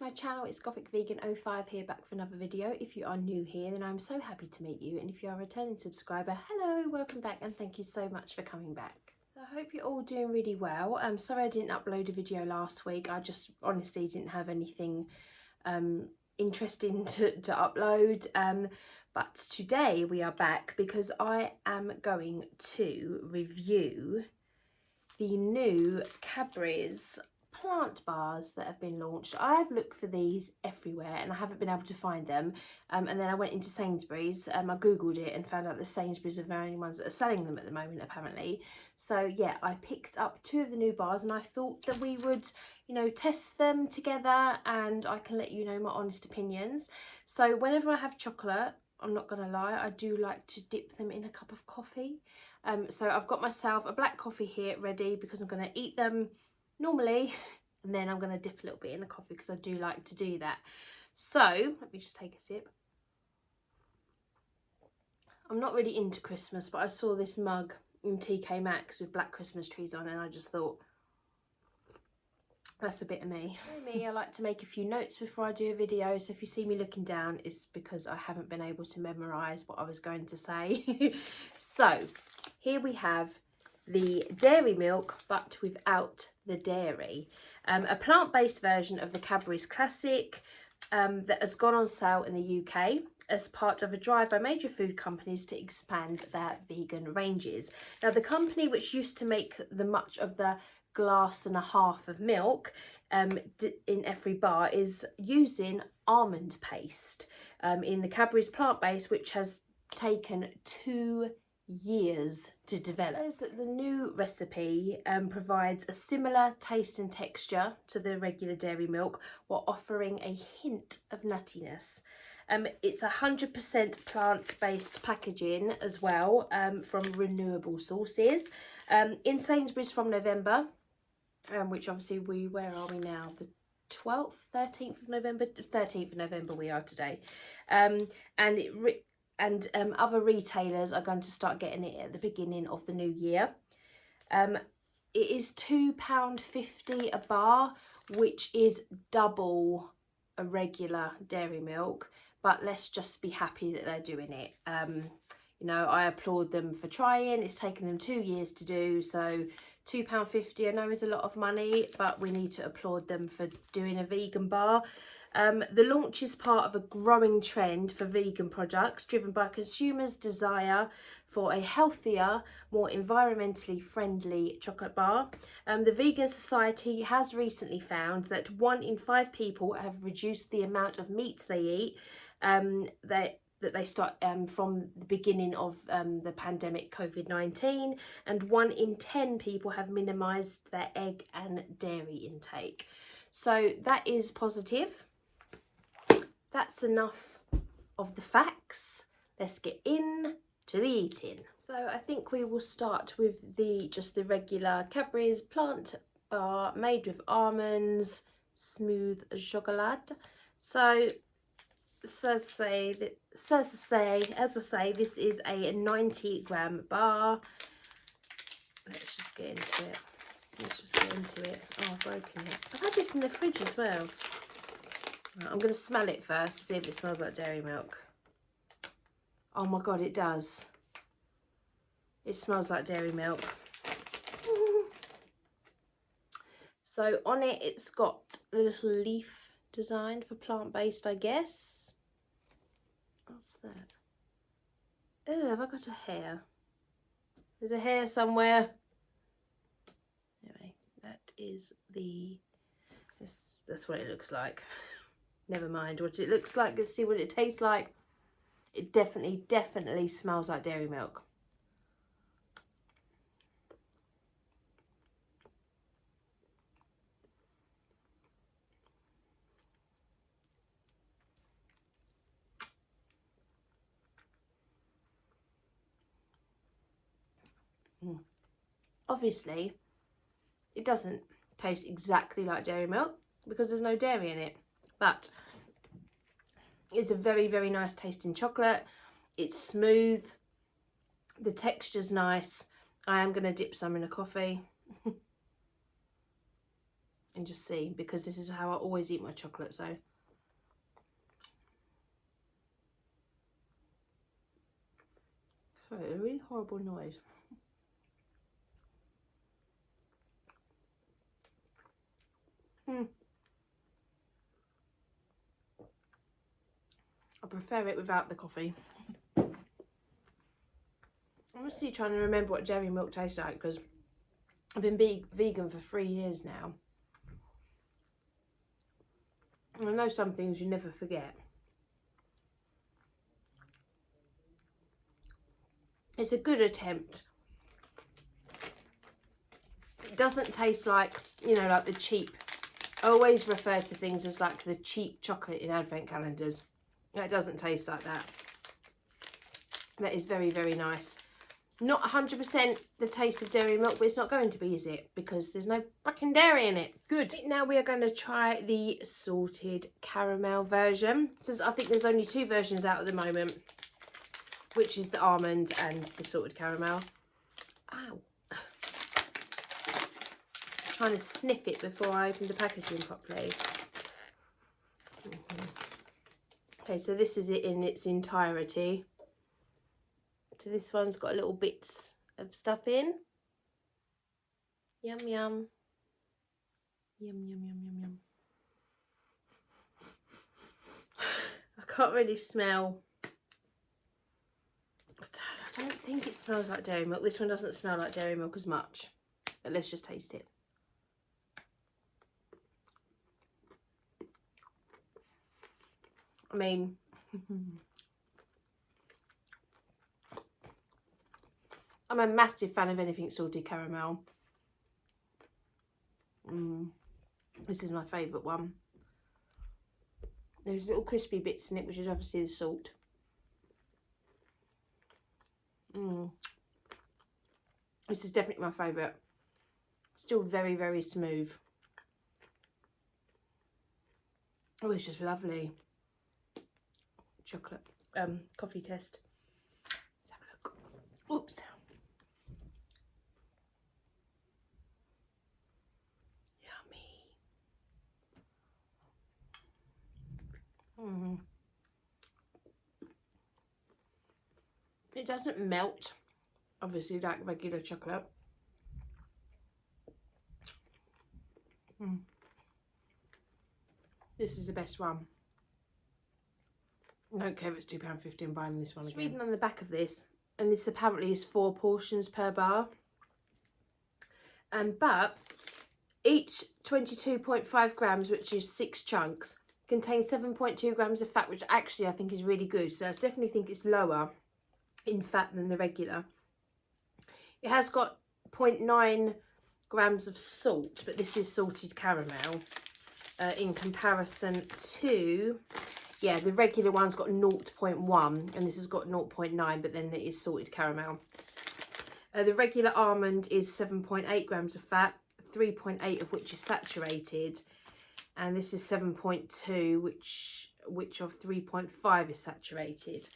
to my channel. It's GothicVegan05 here, back for another video. If you are new here, then I'm so happy to meet you, and if you are a returning subscriber, hello, welcome back, and thank you so much for coming back. So I hope you're all doing really well. I'm sorry I didn't upload a video last week. I just honestly didn't have anything interesting to upload, but today we are back because I am going to review the new Cadbury's plant bars that have been launched. I've looked for these everywhere and I haven't been able to find them, and then I went into Sainsbury's, I googled it and found out that Sainsbury's are the only ones that are selling them at the moment apparently. So yeah, I picked up 2 of the new bars and I thought that we would, you know, test them together and I can let you know my honest opinions. So whenever I have chocolate, I'm not gonna lie, I do like to dip them in a cup of coffee. So I've got myself a black coffee here ready because I'm going to eat them normally, and then I'm going to dip a little bit in the coffee because I do like to do that. So let me just take a sip. I'm not really into Christmas, but I saw this mug in TK Maxx with black Christmas trees on and I just thought, that's a bit of me. I like to make a few notes before I do a video, so if you see me looking down, it's because I haven't been able to memorise what I was going to say. So here we have the dairy milk, but without the dairy. A plant-based version of the Cadbury's Classic that has gone on sale in the UK as part of a drive by major food companies to expand their vegan ranges. Now, the company which used to make much of the glass and a half of milk in every bar is using almond paste in the Cadbury's plant-based, which has taken 2 years to develop. It says that the new recipe provides a similar taste and texture to the regular dairy milk while offering a hint of nuttiness. It's 100% plant-based packaging as well, from renewable sources. In Sainsbury's from November, which obviously where are we now? The 12th, 13th of November? 13th of November we are today. And other retailers are going to start getting it at the beginning of the new year. It is £2.50 a bar, which is double a regular dairy milk, but let's just be happy that they're doing it. You know, I applaud them for trying. It's taken them 2 years to do, so £2.50 I know is a lot of money, but we need to applaud them for doing a vegan bar. The launch is part of a growing trend for vegan products driven by consumers' desire for a healthier, more environmentally friendly chocolate bar. The Vegan Society has recently found that 1 in 5 people have reduced the amount of meat they eat that they start from the beginning of the pandemic COVID-19, and 1 in 10 people have minimised their egg and dairy intake. So that is positive. That's enough of the facts. Let's get in to the eating. So I think we will start with just the regular Cadbury's plant bar made with almonds, smooth chocolate. So as I say, this is a 90-gram bar. Let's just get into it. Oh, I've broken it. I've had this in the fridge as well. Right, I'm going to smell it first to see if it smells like dairy milk. Oh my god, it does. It smells like dairy milk. So on it, it's got the little leaf design for plant-based, I guess. What's that? Oh, have I got a hair? There's a hair somewhere. Anyway, that is that's what it looks like. Never mind what it looks like. Let's see what it tastes like. It definitely smells like dairy milk. Obviously, it doesn't taste exactly like dairy milk because there's no dairy in it, but it's a very, very nice tasting chocolate. It's smooth. The texture's nice. I am going to dip some in a coffee. and just see, because this is how I always eat my chocolate. So sorry, a really horrible noise. I prefer it without the coffee. I'm honestly trying to remember what dairy milk tastes like, because I've been vegan for 3 years now. And I know some things you never forget. It's a good attempt. It doesn't taste like, you know, like the cheap. I always refer to things as like the cheap chocolate in advent calendars. It doesn't taste like that. That is very, very nice. Not 100% the taste of dairy milk, but it's not going to be, is it? Because there's no fucking dairy in it. Good. Now we are going to try the salted caramel version. So I think there's only 2 versions out at the moment, which is the almond and the salted caramel. Ow. Trying to sniff it before I open the packaging properly. Okay, so this is it in its entirety. So this one's got little bits of stuff in. Yum, yum. Yum, yum, yum, yum, yum. I can't really smell. I don't think it smells like dairy milk. This one doesn't smell like dairy milk as much. But let's just taste it. I mean, I'm a massive fan of anything salted caramel. This is my favourite one. There's little crispy bits in it, which is obviously the salt. This is definitely my favourite. Still very, very smooth. Oh, it's just lovely. Chocolate coffee test. Let's have a look. Oops. Yummy. It doesn't melt, obviously, like regular chocolate. This is the best one. I don't care if it's £2.50 and buying this one again. Reading on the back of this, and this apparently is 4 portions per bar. But each 22.5 grams, which is 6 chunks, contains 7.2 grams of fat, which actually I think is really good. So I definitely think it's lower in fat than the regular. It has got 0.9 grams of salt, but this is salted caramel in comparison to, yeah, the regular one's got 0.1 and this has got 0.9, but then it is salted caramel. The regular almond is 7.8 grams of fat, 3.8 of which is saturated, and this is 7.2, which of 3.5 is saturated.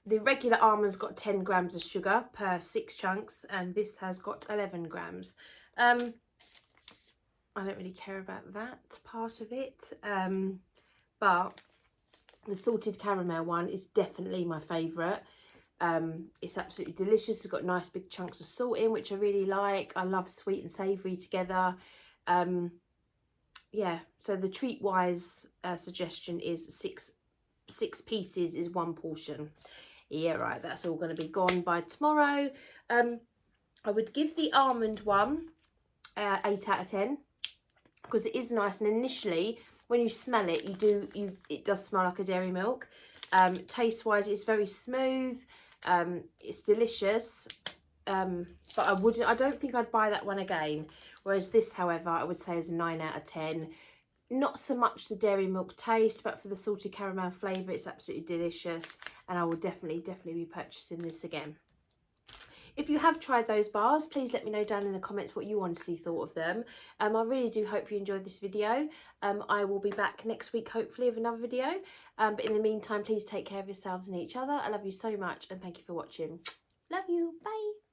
The regular almond's got 10 grams of sugar per 6 chunks, and this has got 11 grams. I don't really care about that part of it, but the salted caramel one is definitely my favourite. It's absolutely delicious. It's got nice big chunks of salt in, which I really like. I love sweet and savoury together. Yeah, so the treat-wise suggestion is six pieces is 1 portion. Yeah, right, that's all going to be gone by tomorrow. I would give the almond one 8 out of 10 because it is nice, and initially when you smell it, it does smell like a dairy milk. Taste wise, it's very smooth. It's delicious, but I don't think I'd buy that one again. Whereas this, however, I would say is a 9 out of 10. Not so much the dairy milk taste, but for the salted caramel flavour, it's absolutely delicious, and I will definitely be purchasing this again. If you have tried those bars, please let me know down in the comments what you honestly thought of them. I really do hope you enjoyed this video. I will be back next week, hopefully, with another video. But in the meantime, please take care of yourselves and each other. I love you so much, and thank you for watching. Love you. Bye.